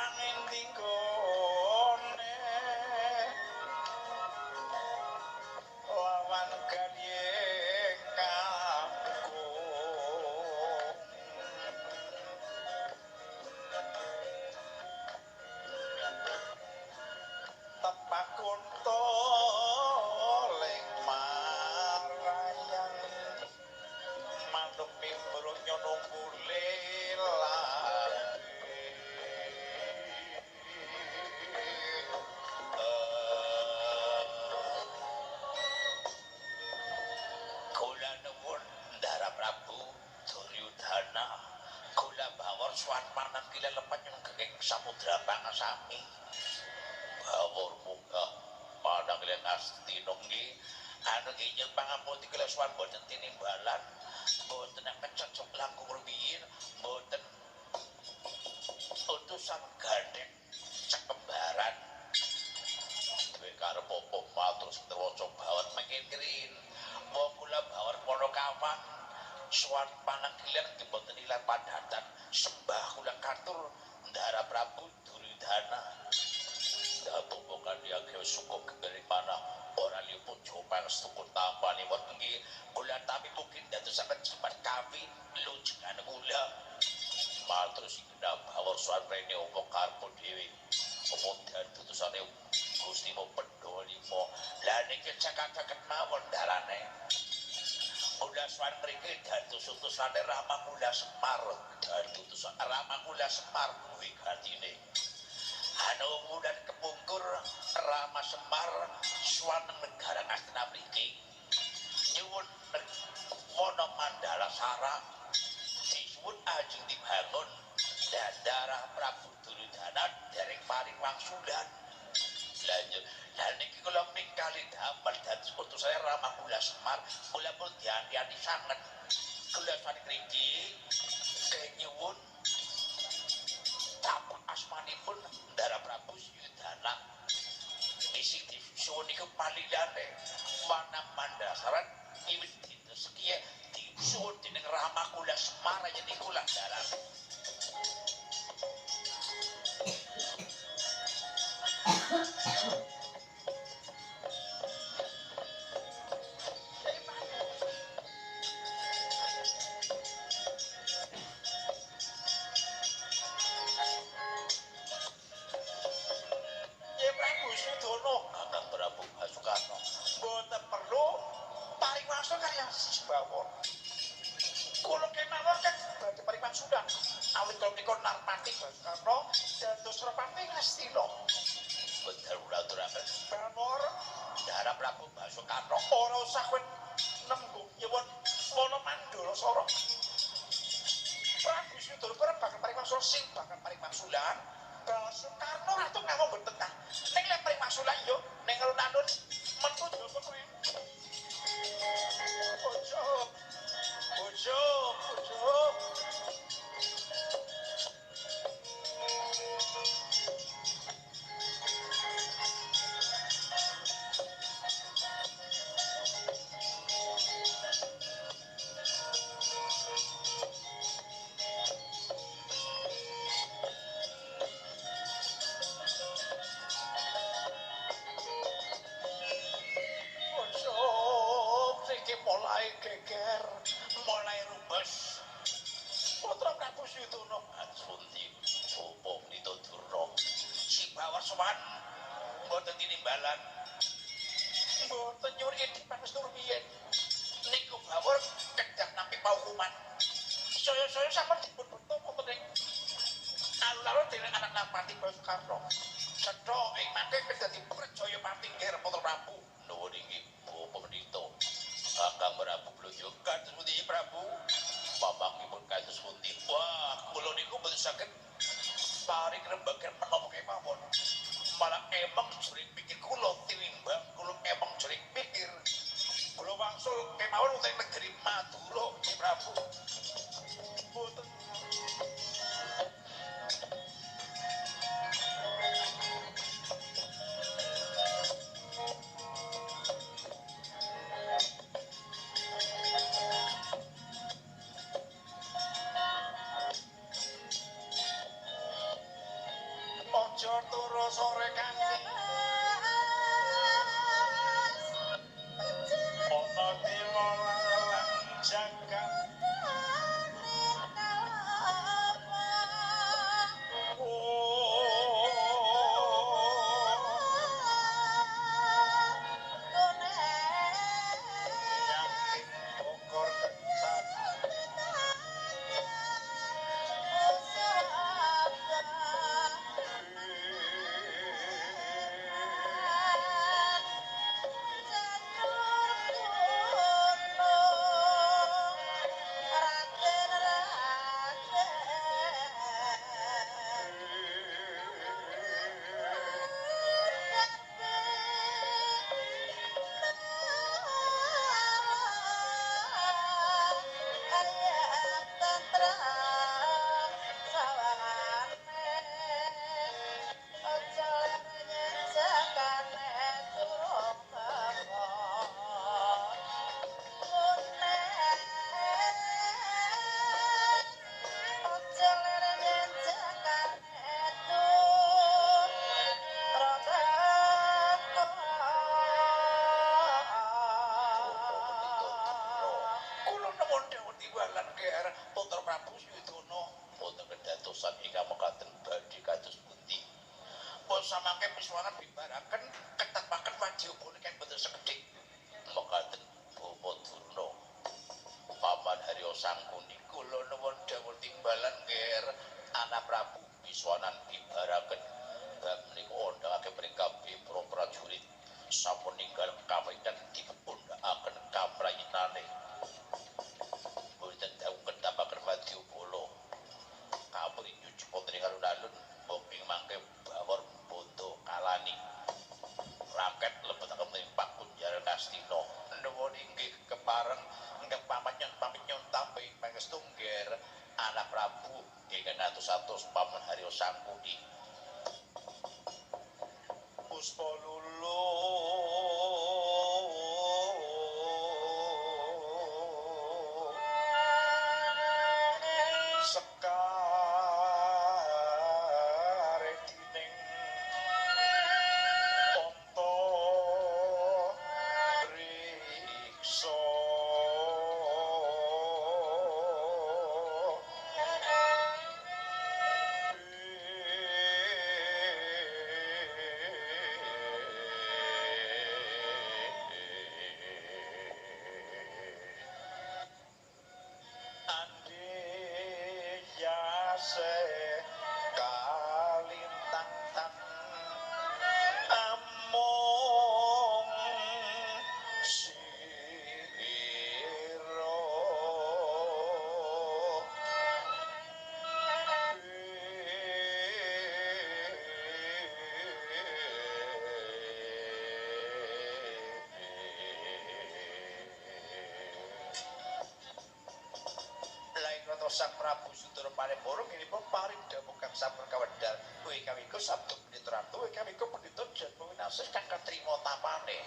paninding gone lawan kalih kakung tepak kunto ling marayang manuk mimbrung nyono kulilah kula nuwun Ndara Prabu Duryudana kula bawor swan panan kila lepat yang kenging samudra pangasami bawor munggah padang kila ngastinong nggih anu nggih pangapunten kula swan boten tinimbalan boten kecocok langkung rumiyin boten utusan gandeng cekembaran duwe karep apa matur sedawa bawor mangkin kirin wong kula bawor Ponokawan swan pananggilan diboten ilang padatan sembah kula katur Ndara Prabu Duryudana datumbukan yang suku keberi mana orang liput coba stukun tampani wonten nggih kula tapi mungkin dadosaken cepat kawin lujengan kula matur sing bawor swan rene uga karpo dhewe omong datusane Gusti mo pendolimo lha niki cekaket mawon darane kula swan mriki dados utusane Rama Kula Semar dados Rama Kula Semar kuwi gantine anu wulan kepungkur Rama Semar swan negara Astana mriki nyuwun wana Mandala Sara disuwun ajeng dibangun Ndara Prabu Duryudana dereng paring wangsulan lanjut dan niki kula mingkali damel dados utusane Rama Kula Semar kula pun dianti-anti sanget kula sami ngriki kenyuwun tapak asmanipun Ndara Prabu Duryudana isi disuwun niku palilane wana Mandasaran wiwit dinten sekiye disuwun dening Rama Kula Semar yen niku lah dalan aja turu sore kanthi ana dewa lan jagat samangke pisuwana bibaraken ketepaken wadyabana kan boten sekedhik mekaten Bapak Durna Paman Harya Sangkuni kula nuwun dawuh timbalan nggih anak Prabu pisuwanan bibaraken bab menika ondhake mring kabeh para prajurit sampun ninggal kawitan dipundhakaken kamrayitane boten dawuh ketepaken wadyabana kapring nyuci putri alun-alun boping mangke bawor bondo kalani raket lebetaken ing Pakunjar Kastina nuwun inggih kepareng ingkang pamanyon tampi pangestu nggih anak Prabu ingkang atus-atus Paman Harya Sangkuni Puspa lulu Sang Prabu Sudara Panembaran nginipun paring dawuh kang sampun kawedhar kowe kawiko sabda pendhita ratu kowe kawiko pendhita Janma Winasih kang katrima tapane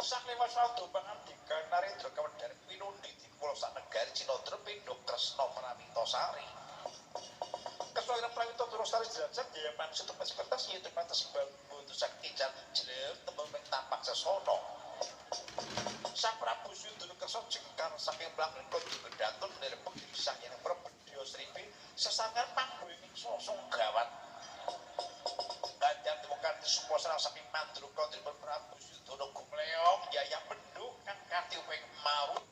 sang lima sabda pangandika Narendra kawedhar pinundi dipula sak negari Cinandra pindha Kresna Prawitasari Keswira Prawitasari jajak ya maksud tempat seperti itu pantes bantu sakti jan jelek tembung tampak sesana Sang Prabu Sudara Kresna jengkar saking mlangkon digedhatun nirepeng sang yang Prabedia Sripi sesangar panggoing sosong gawat. Ganjar temukan suposana saking Mandruka dipun Prabu Sudara Gumleong yaya benduk kang kanthi wing maut.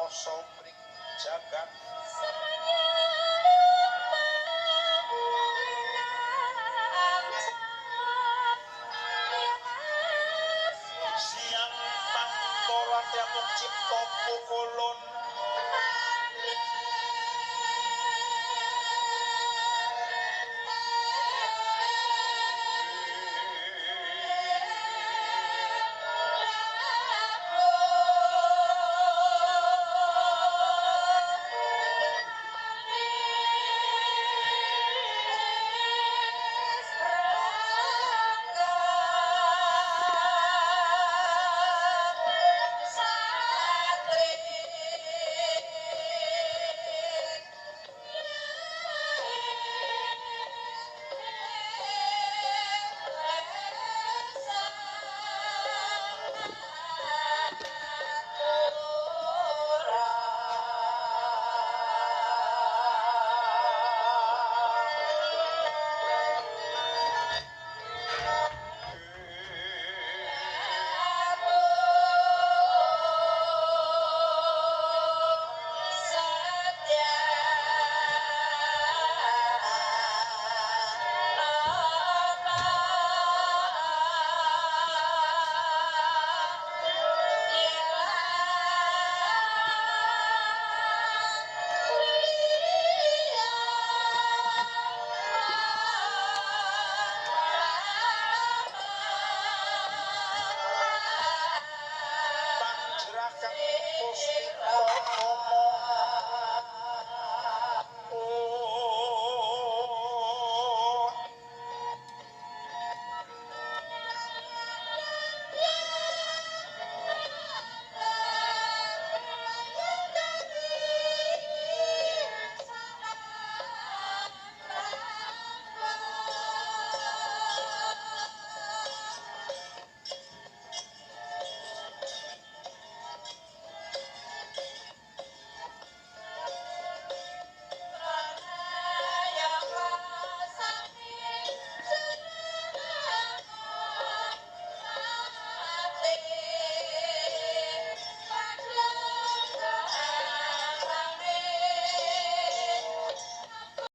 Sopring jagat siang pangtola tiapun cipta pukulun